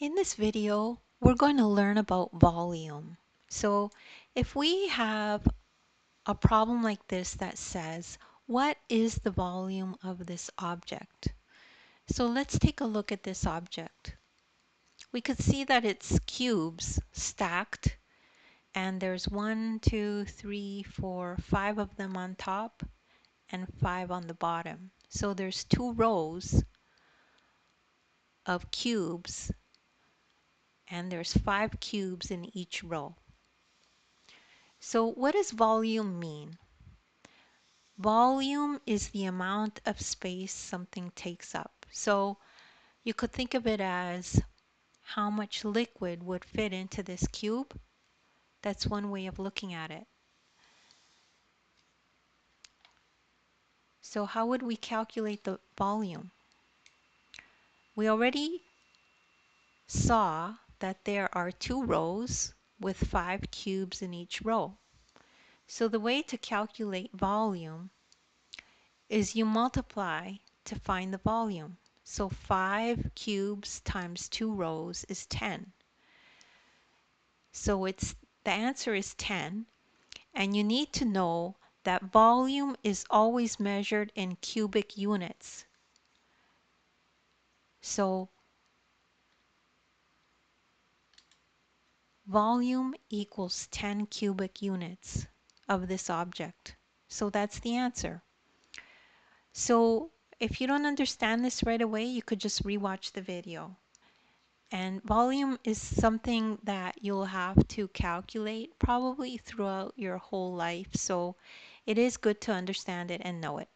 In this video, we're going to learn about volume. So if we have a problem like this that says, what is the volume of this object? So let's take a look at this object. We could see that it's cubes stacked, and there's 1, 2, 3, 4, 5 of them on top and 5 on the bottom. So there's 2 rows of cubes, and there's 5 cubes in each row. So what does volume mean? Volume is the amount of space something takes up. So you could think of it as how much liquid would fit into this cube. That's one way of looking at it. So how would we calculate the volume? We already saw that there are 2 rows with 5 cubes in each row. So the way to calculate volume is you multiply to find the volume. So 5 cubes times 2 rows is 10. So the answer is 10, and you need to know that volume is always measured in cubic units. So volume equals 10 cubic units of this object. So that's the answer. So if you don't understand this right away, you could just rewatch the video. And volume is something that you'll have to calculate probably throughout your whole life. So it is good to understand it and know it.